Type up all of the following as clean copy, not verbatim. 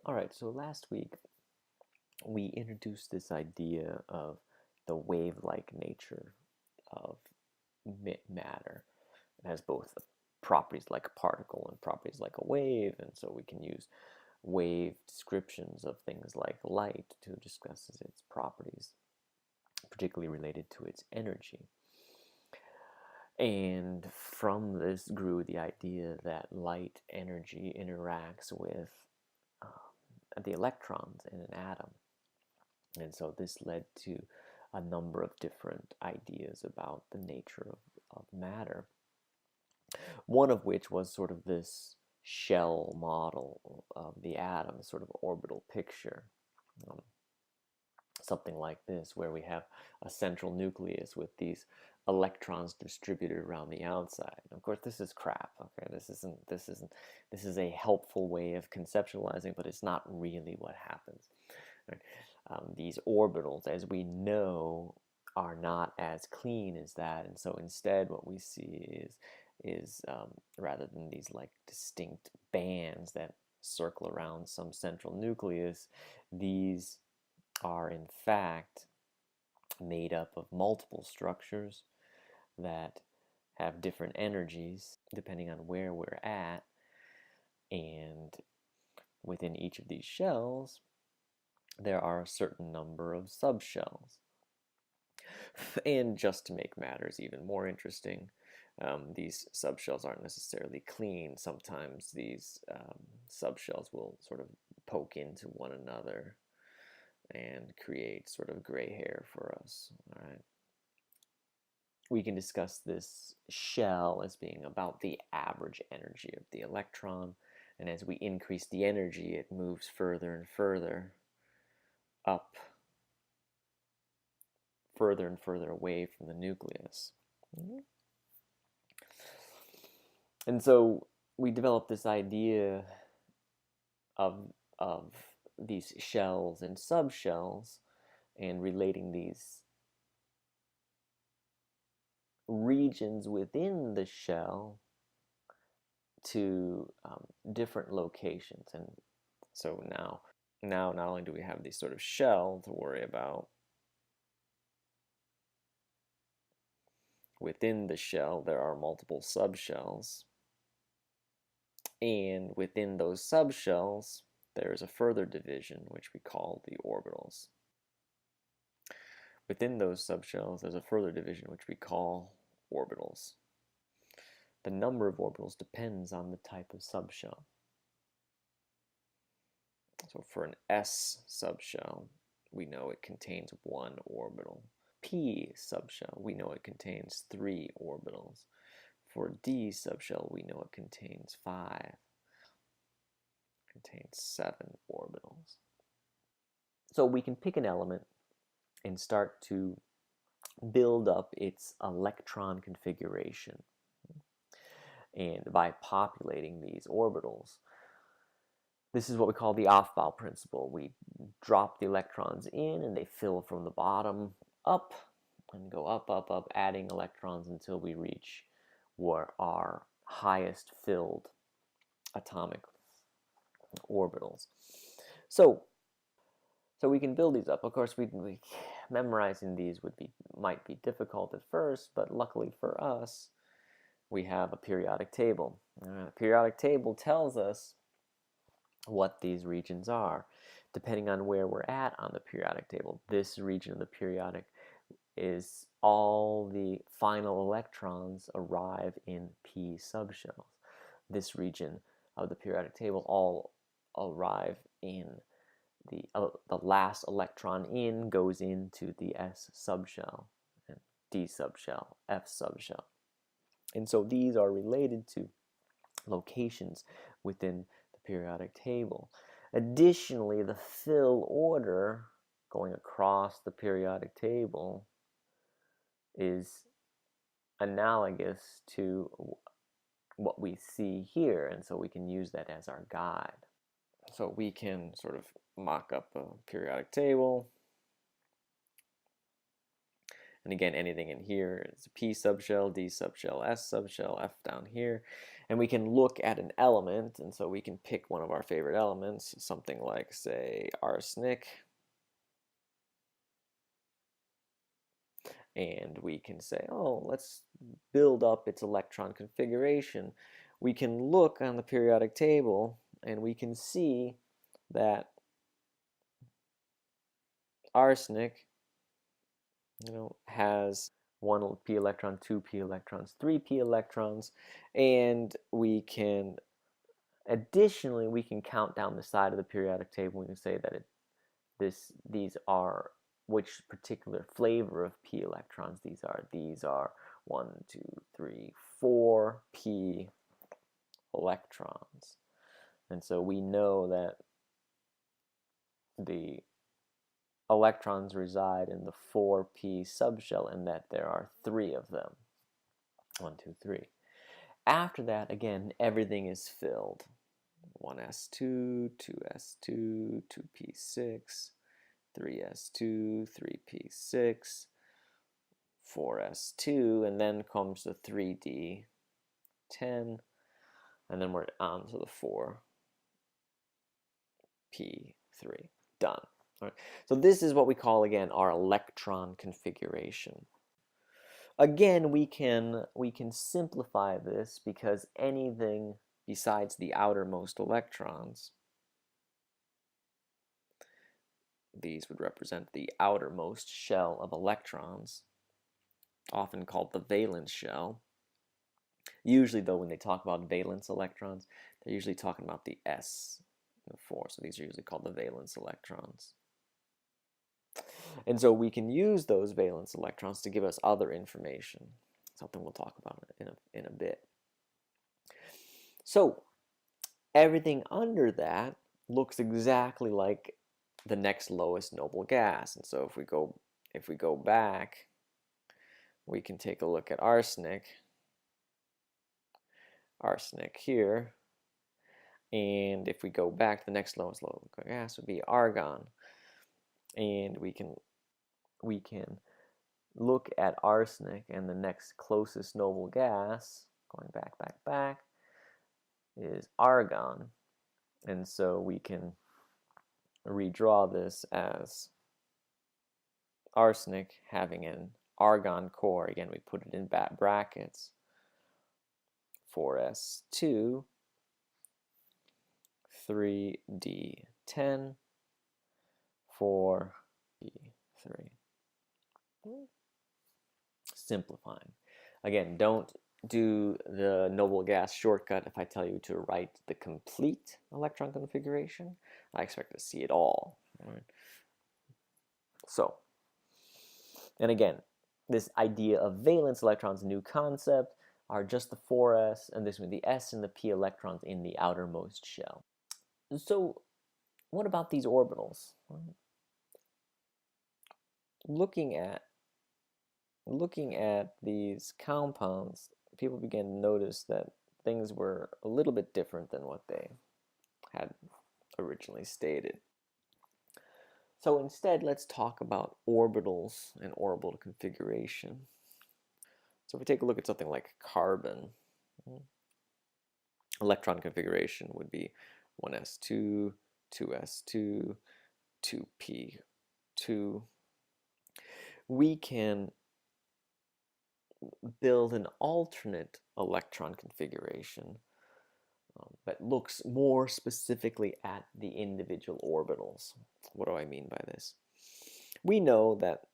Alright, so last week we introduced this idea of the wave-like nature of matter. It has both properties like a particle and properties like a wave, and so we can use wave descriptions of things like light to discuss its properties, particularly related to its energy. And from this grew the idea that light energy interacts with the electrons in an atom. And so this led to a number of different ideas about the nature of matter. One of which was sort of this shell model of the atom, sort of orbital picture. Something like this, where we have a central nucleus with these electrons distributed around the outside. Of course, this is crap. Okay, this is a helpful way of conceptualizing, but it's not really what happens. Right? These orbitals, as we know, are not as clean as that, and so instead, what we see is rather than these like distinct bands that circle around some central nucleus, these are in fact made up of multiple structures that have different energies depending on where we're at, and within each of these shells there are a certain number of subshells. And just to make matters even more interesting, these subshells aren't necessarily clean. Sometimes these subshells will sort of poke into one another and create sort of gray hair for us. All right. We can discuss this shell as being about the average energy of the electron, and as we increase the energy, it moves further and further up, further and further away from the nucleus. And so we developed this idea of these shells and subshells, and relating these regions within the shell to different locations. And so now not only do we have these sort of shell to worry about, within the shell there are multiple subshells, and within those subshells there is a further division which we call the orbitals. Within those subshells there's a further division which we call orbitals. The number of orbitals depends on the type of subshell. So for an S subshell, we know it contains 1 orbital. P subshell, we know it contains 3 orbitals. For D subshell, we know it contains 5. It contains 7 orbitals. So we can pick an element and start to build up its electron configuration. And by populating these orbitals, this is what we call the Aufbau Principle. We drop the electrons in and they fill from the bottom up and go up, up, up, adding electrons until we reach what our highest filled atomic orbitals. So we can build these up. Of course, memorizing these might be difficult at first, but luckily for us, we have a periodic table. The periodic table tells us what these regions are, depending on where we're at on the periodic table. This region of the periodic is all the final electrons arrive in P subshells. This region of the periodic table all arrive in the last electron in goes into the S subshell, and D subshell, F subshell. And so these are related to locations within the periodic table. Additionally, the fill order going across the periodic table is analogous to what we see here, and so we can use that as our guide. So we can sort of mock up a periodic table, And again, anything in here is a P subshell, D subshell, S subshell, F down here. And we can look at an element, and so we can pick one of our favorite elements, something like, say, arsenic. And we can say, oh, let's build up its electron configuration. We can look on the periodic table, and we can see that arsenic, has 1 p electron, 2 p electrons, 3 p electrons, and we can additionally we can count down the side of the periodic table. We can say that these are which particular flavor of p electrons these are. These are 1, 2, 3, 4 p electrons, and so we know that the electrons reside in the 4p subshell and that there are 3 of them. 1, 2, 3. After that, again, everything is filled. 1s2, 2s2, 2p6, 3s2, 3p6, 4s2, and then comes the 3d10, and then we're on to the 4p3. Done. All right. So this is what we call, again, our electron configuration. Again, we can simplify this because anything besides the outermost electrons, these would represent the outermost shell of electrons, often called the valence shell. Usually, though, when they talk about valence electrons, they're usually talking about the s, the 4. So these are usually called the valence electrons. And so we can use those valence electrons to give us other information, something we'll talk about in a bit. So everything under that looks exactly like the next lowest noble gas. And so if we go back, we can take a look at arsenic here. And if we go back, the next lowest noble gas would be argon. And we can look at arsenic, and the next closest noble gas, going back, is argon. And so we can redraw this as arsenic having an argon core. Again, we put it in brackets. 4s2, 3d10, 4p3. Simplifying. Again, don't do the noble gas shortcut if I tell you to write the complete electron configuration. I expect to see it all. Right? So, and again, this idea of valence electrons, new concept, are just the 4s, and this would be the s and the p electrons in the outermost shell. So, what about these orbitals? Looking at these compounds, people began to notice that things were a little bit different than what they had originally stated. So instead, let's talk about orbitals and orbital configuration. So if we take a look at something like carbon, electron configuration would be 1s2, 2s2, 2p2. We can build an alternate electron configuration that looks more specifically at the individual orbitals. What do I mean by this? We know that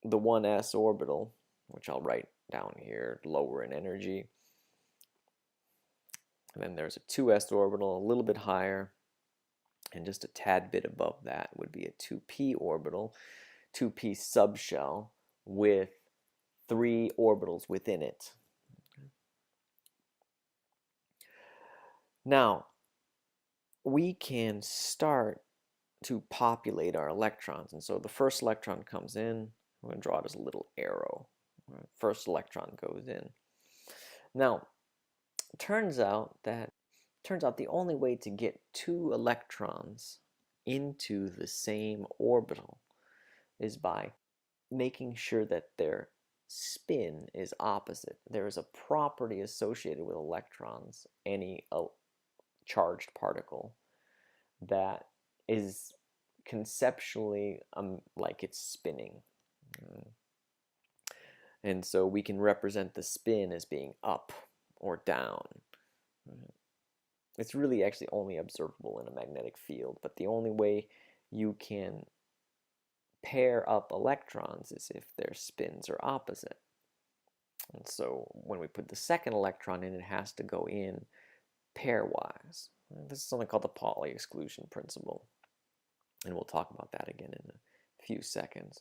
the 1s orbital, which I'll write down here, lower in energy, and then there's a 2s orbital, a little bit higher, and just a tad bit above that would be a 2p orbital, 2p subshell with 3 orbitals within it. Now, we can start to populate our electrons. And so the first electron comes in. I'm going to draw it as a little arrow. First electron goes in. Now, it turns out the only way to get 2 electrons into the same orbital is by making sure that their spin is opposite. There is a property associated with electrons, any charged particle, that is conceptually like it's spinning. And so we can represent the spin as being up or down. It's really actually only observable in a magnetic field, but the only way you can pair up electrons is if their spins are opposite. And so when we put the second electron in, it has to go in pairwise. This is something called the Pauli exclusion principle, and we'll talk about that again in a few seconds.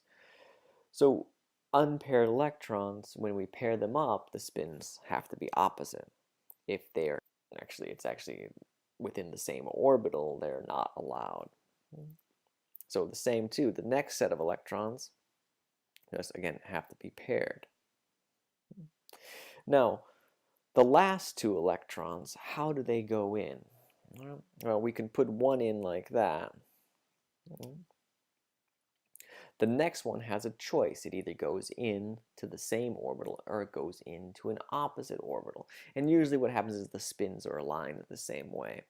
So unpaired electrons, when we pair them up, the spins have to be opposite. If they're it's actually within the same orbital, they're not allowed. So the same too, the next set of electrons just again have to be paired. Now, the last two electrons, how do they go in? Well, we can put one in like that. The next one has a choice. It either goes in to the same orbital or it goes into an opposite orbital. And usually what happens is the spins are aligned the same way.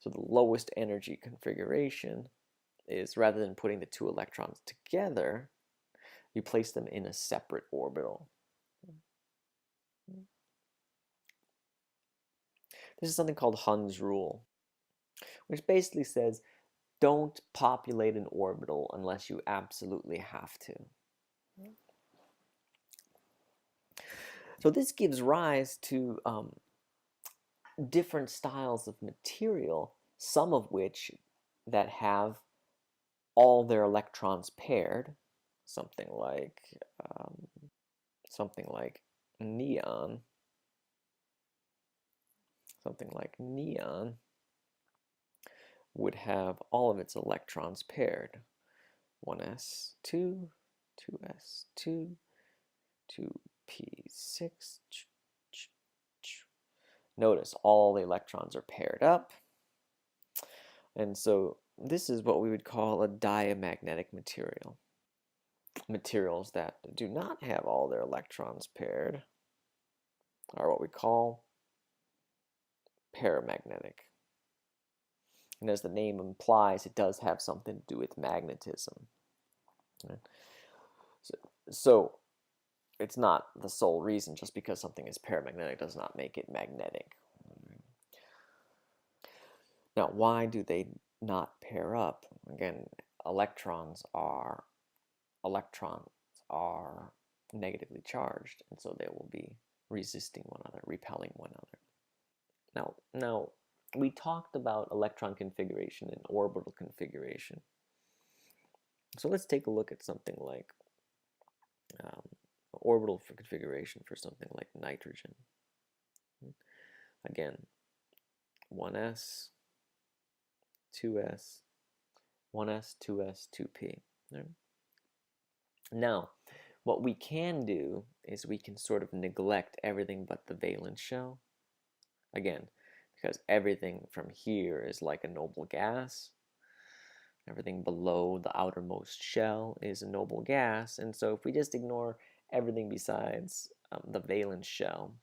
So the lowest energy configuration is, rather than putting the two electrons together, you place them in a separate orbital. This is something called Hund's rule, which basically says don't populate an orbital unless you absolutely have to. So this gives rise to different styles of material, some of which that have all their electrons paired, something like neon. Something like neon would have all of its electrons paired. 1s2, 2s2, 2p6. Notice all the electrons are paired up. And so this is what we would call a diamagnetic material. Materials that do not have all their electrons paired are what we call paramagnetic. And as the name implies, it does have something to do with magnetism. Right? So it's not the sole reason. Just because something is paramagnetic does not make it magnetic. Now, why do they not pair up? Again, electrons are negatively charged, and so they will be resisting one another, repelling one another. Now we talked about electron configuration and orbital configuration. So let's take a look at something like orbital configuration for something like nitrogen. Again, 1s, 2s, 1s, 2s, 2p. Right? Now, what we can do is we can sort of neglect everything but the valence shell. Again, because everything from here is like a noble gas. Everything below the outermost shell is a noble gas. And so if we just ignore everything besides the valence shell,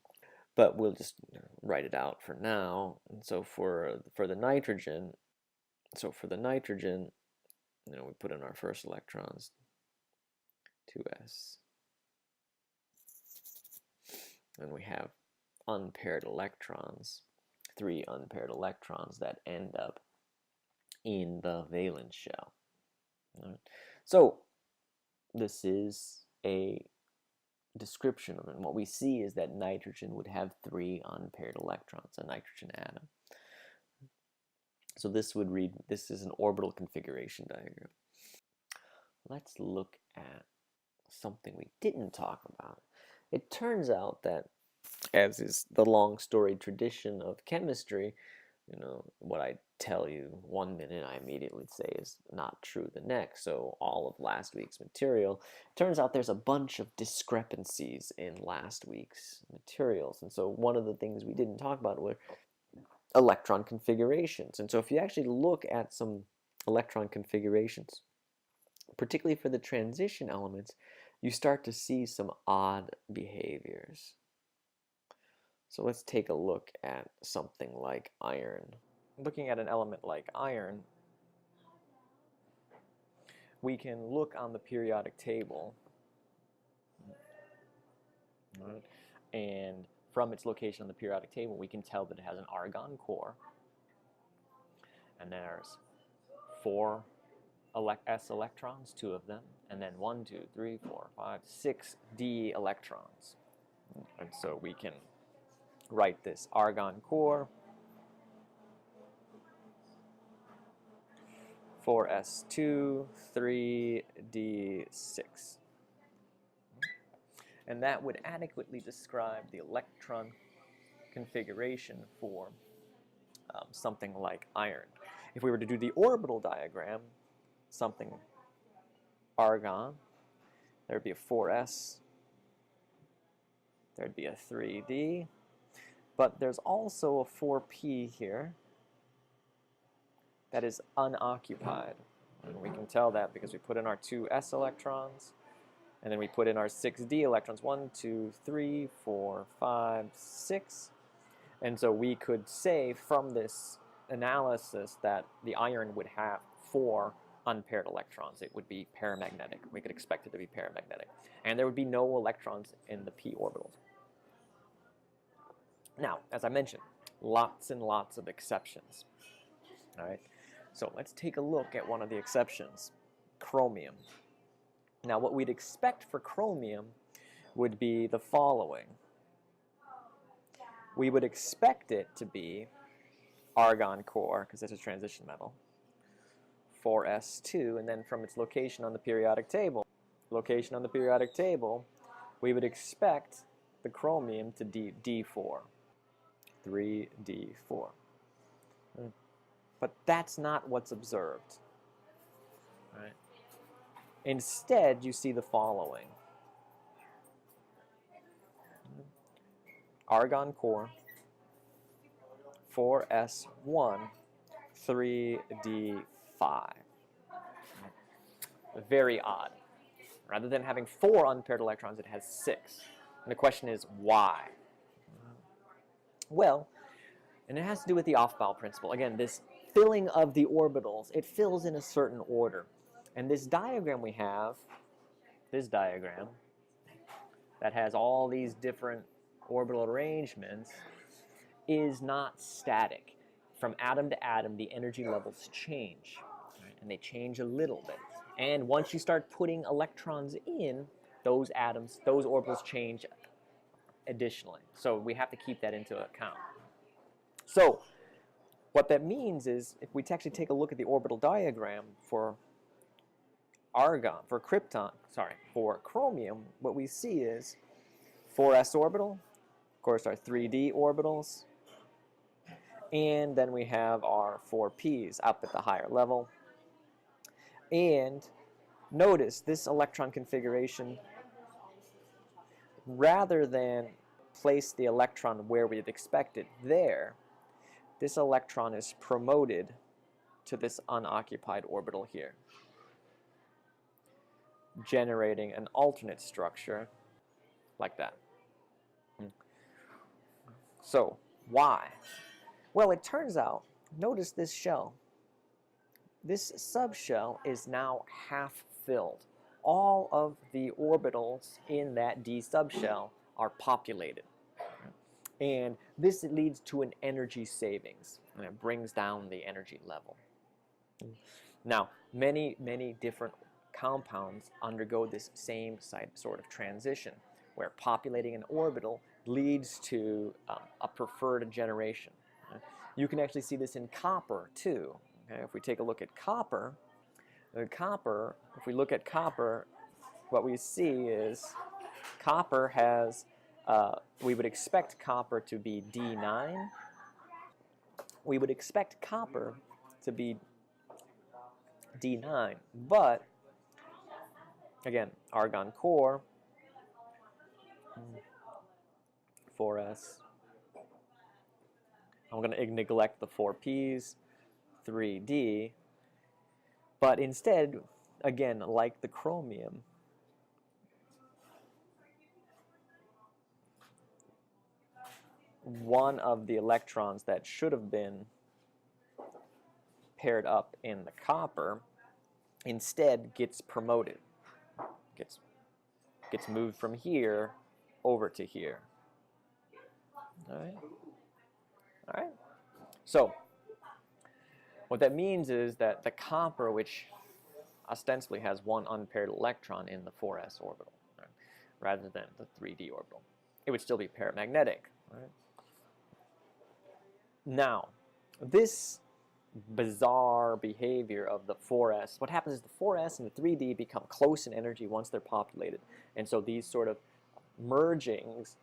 but we'll just write it out for now. And so for the nitrogen, we put in our first electrons, 2s. And we have unpaired electrons, 3 unpaired electrons that end up in the valence shell. Right. So this is a description of it. And what we see is that nitrogen would have 3 unpaired electrons, a nitrogen atom. So this would read, this is an orbital configuration diagram. Let's look at something we didn't talk about. It turns out that, as is the long storied tradition of chemistry, what I tell you one minute I immediately say is not true the next. So all of last week's material, turns out there's a bunch of discrepancies in last week's materials. And so one of the things we didn't talk about were electron configurations. And so if you actually look at some electron configurations, particularly for the transition elements, you start to see some odd behaviors. So let's take a look at something like iron. Looking at an element like iron, we can look on the periodic table, right? And from its location on the periodic table, we can tell that it has an argon core, and there's 4 s electrons, 2 of them, and then 1, 2, 3, 4, 5, 6 d electrons. And so we can write this argon core, 4s2, 3d6. And that would adequately describe the electron configuration for something like iron. If we were to do the orbital diagram, something argon, there would be a 4s, there would be a 3d, but there's also a 4p here that is unoccupied. And we can tell that because we put in our 2 s electrons, and then we put in our 6 d electrons, 1, 2, 3, 4, 5, 6. And so we could say from this analysis that the iron would have 4 unpaired electrons. It would be paramagnetic. We could expect it to be paramagnetic. And there would be no electrons in the p orbitals. Now, as I mentioned, lots and lots of exceptions. All right. So let's take a look at one of the exceptions, chromium. Now, what we'd expect for chromium would be the following. We would expect it to be argon core, because it's a transition metal, 4s2, and then from its location on the periodic table, we would expect the chromium to d4, 3d4. But that's not what's observed. Right? Instead, you see the following. Argon core, 4s1, 3d5. Very odd. Rather than having 4 unpaired electrons, it has 6. And the question is, why? Well, and it has to do with the Aufbau principle. Again, this filling of the orbitals, it fills in a certain order. And this diagram we have, this diagram, that has all these different orbital arrangements, is not static. From atom to atom, the energy levels change, right? And they change a little bit. And once you start putting electrons in, those atoms, those orbitals change additionally. So we have to keep that into account. So what that means is, if we actually take a look at the orbital diagram for for chromium, what we see is 4s orbital, of course our 3d orbitals, and then we have our 4p's up at the higher level. And notice this electron configuration, rather than place the electron where we'd expect it there, this electron is promoted to this unoccupied orbital here, generating an alternate structure like that. So, why? Well, it turns out, notice this shell. This subshell is now half filled. All of the orbitals in that d subshell are populated. And this leads to an energy savings, and it brings down the energy level. Now, many, many different compounds undergo this same sort of transition, where populating an orbital leads to a preferred generation. You can actually see this in copper too. Okay? If we take a look at copper, if we look at copper, what we see is copper has, we would expect copper to be D9. We would expect copper to be D9, but again, argon core, 4s. I'm going to neglect the 4p's, 3d, but instead, again, like the chromium, one of the electrons that should have been paired up in the copper instead gets promoted, gets moved from here over to here. All right. All right. So what that means is that the copper, which ostensibly has one unpaired electron in the 4s orbital, right, rather than the 3d orbital, it would still be paramagnetic. Right? Now, this bizarre behavior of the 4s, what happens is the 4s and the 3d become close in energy once they're populated. And so these sort of mergings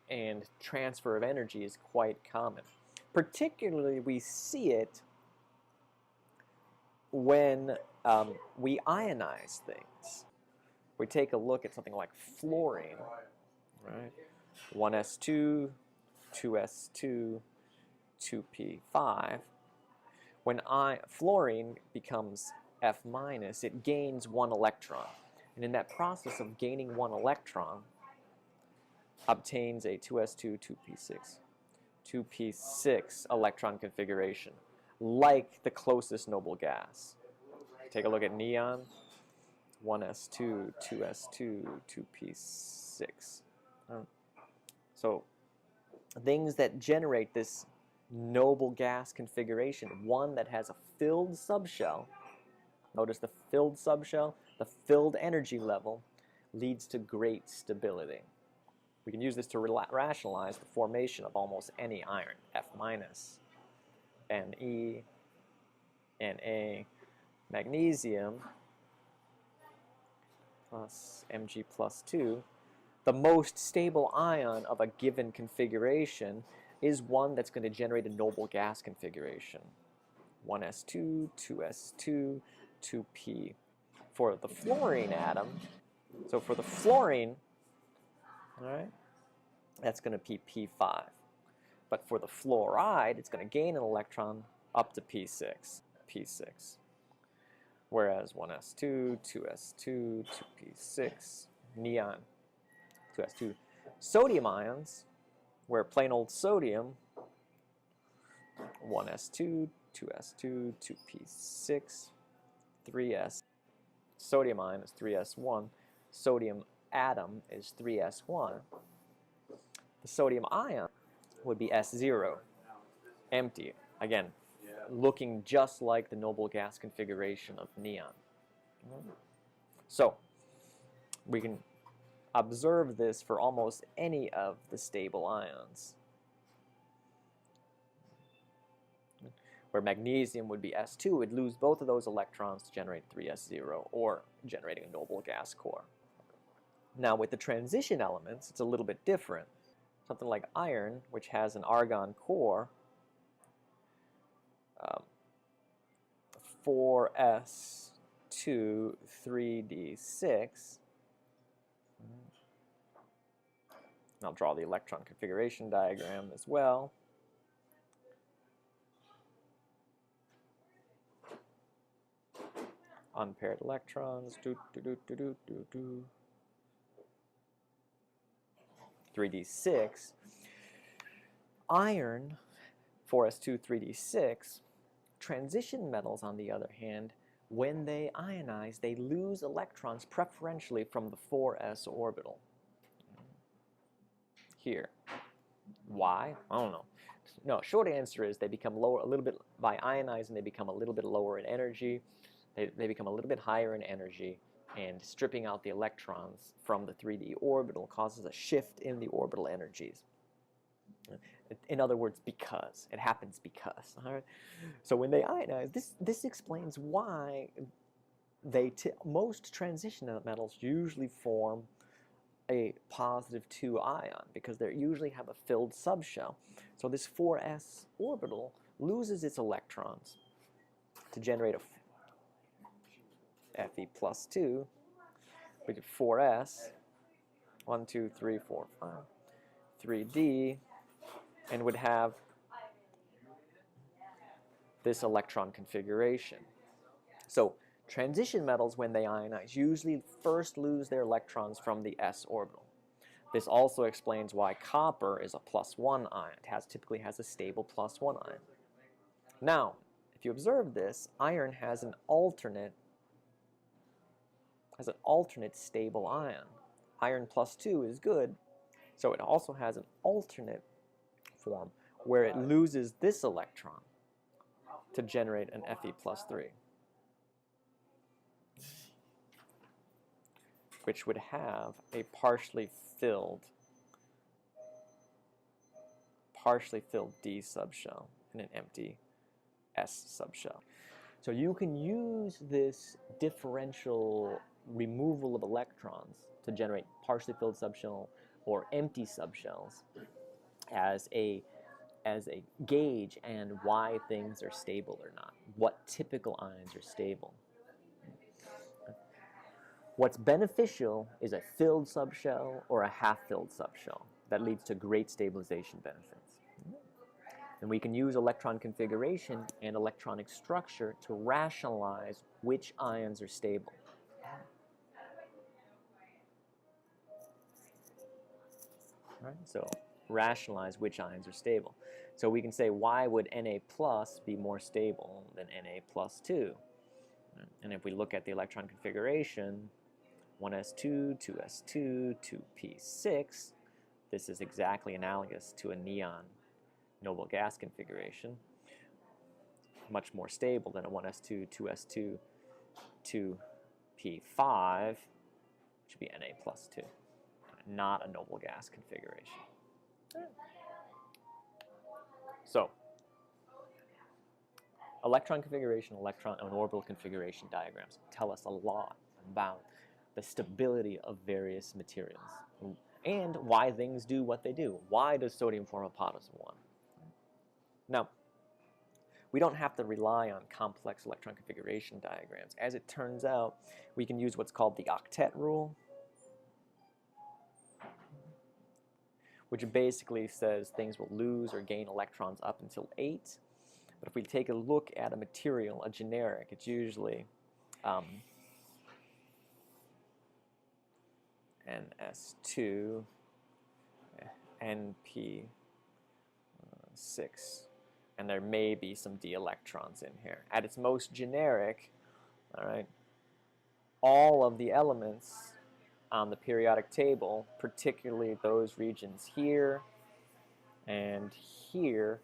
and transfer of energy is quite common. Particularly, we see it when we ionize things. We take a look at something like fluorine, right? 1s2, 2s2, 2p5. When fluorine becomes F-, it gains one electron. And in that process of gaining one electron, obtains a 2s2, 2p6 electron configuration, like the closest noble gas. Take a look at neon, 1s2, 2s2, 2p6. So things that generate this noble gas configuration, one that has a filled subshell. Notice the filled subshell, the filled energy level leads to great stability. We can use this to rationalize the formation of almost any iron, F-, Ne, Na, magnesium, plus Mg plus 2. The most stable ion of a given configuration is one that's going to generate a noble gas configuration. 1s2, 2s2, 2p. For the fluorine atom, so for the fluorine, all right, that's going to be p5. But for the fluoride, it's going to gain an electron up to p6. Whereas 1s2, 2s2, 2p6, neon, 2s2. Sodium ions, where plain old sodium, 1s2, 2s2, 2p6, 3s. Sodium ion is 3s1. Sodium atom is 3s1. The sodium ion would be S0, empty. Again, looking just like the noble gas configuration of neon. So, we can observe this for almost any of the stable ions. Where magnesium would be S2, it would lose both of those electrons to generate 3s0, or generating a noble gas core. Now with the transition elements, it's a little bit different. Something like iron, which has an argon core, 4s2, 3d6. I'll draw the electron configuration diagram as well. Unpaired electrons, 3d6. Iron, 4s2, 3d6. Transition metals, on the other hand, when they ionize, they lose electrons preferentially from the 4s orbital. Here. Why? I don't know. No, short answer is they become lower a little bit by ionizing. They become a little bit lower in energy. They become a little bit higher in energy, and stripping out the electrons from the 3d orbital causes a shift in the orbital energies. In other words, because. It happens because. All right? So when they ionize, this explains why most transition metals usually form a positive 2 ion, because they usually have a filled subshell. So this 4s orbital loses its electrons to generate a Fe plus 2, we get 4s, 1, 2, 3, 4, 5, 3d, and would have this electron configuration. So transition metals, when they ionize, usually first lose their electrons from the s orbital. This also explains why copper is a +1 ion. It typically has a stable +1 ion. Now, if you observe this, iron has an alternate stable ion. Iron +2 is good, so it also has an alternate form where it loses this electron to generate an Fe+3, which would have a partially filled D subshell and an empty S subshell. So you can use this differential removal of electrons to generate partially filled subshell or empty subshells as a gauge and why things are stable or not, what typical ions are stable. What's beneficial is a filled subshell or a half-filled subshell. That leads to great stabilization benefits. And we can use electron configuration and electronic structure to rationalize which ions are stable. Right? So rationalize which ions are stable. So we can say, why would Na plus be more stable than Na plus 2? And if we look at the electron configuration, 1s2, 2s2, 2p6, this is exactly analogous to a neon noble gas configuration, much more stable than a 1s2, 2s2, 2p5, which would be Na plus 2, not a noble gas configuration. So, electron configuration, electron and orbital configuration diagrams tell us a lot about the stability of various materials and why things do what they do. Why does sodium form a potassium 1? Now, we don't have to rely on complex electron configuration diagrams. As it turns out, we can use what's called the Octet Rule, which basically says things will lose or gain electrons up until 8. But if we take a look at a material, a generic, it's usually NS2, NP6, and there may be some d electrons in here. At its most generic, all right, all of the elements on the periodic table, particularly those regions here and here,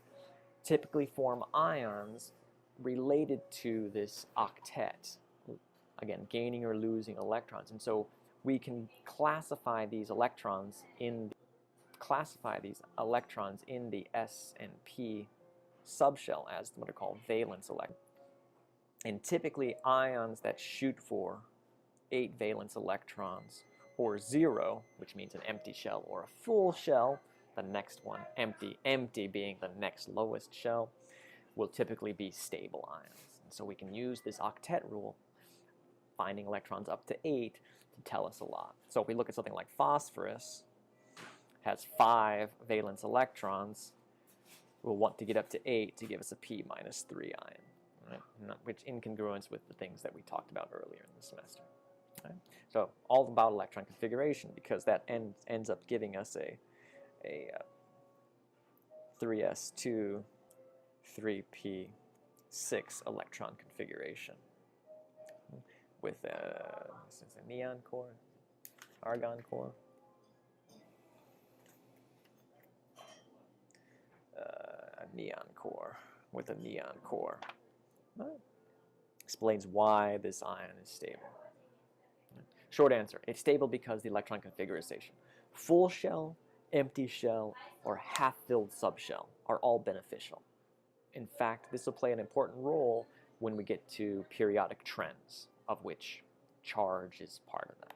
typically form ions related to this octet, again, gaining or losing electrons. And so we can classify these electrons in the S and P subshell as what are called valence electrons. And typically ions that shoot for 8 valence electrons or 0, which means an empty shell, or a full shell, the next one, empty being the next lowest shell, will typically be stable ions. And so we can use this octet rule, finding electrons up to 8, to tell us a lot. So if we look at something like phosphorus, has 5 valence electrons, we'll want to get up to 8 to give us a P-3 ion, right? Which incongruence with the things that we talked about earlier in the semester. Right? So all about electron configuration, because that ends up giving us a 3s2, 3p6 electron configuration with this is a neon core, argon core, a neon core with a neon core. Right. Explains why this ion is stable. Short answer, it's stable because the electron configuration. Full shell, empty shell, or half-filled subshell are all beneficial. In fact, this will play an important role when we get to periodic trends, of which charge is part of that.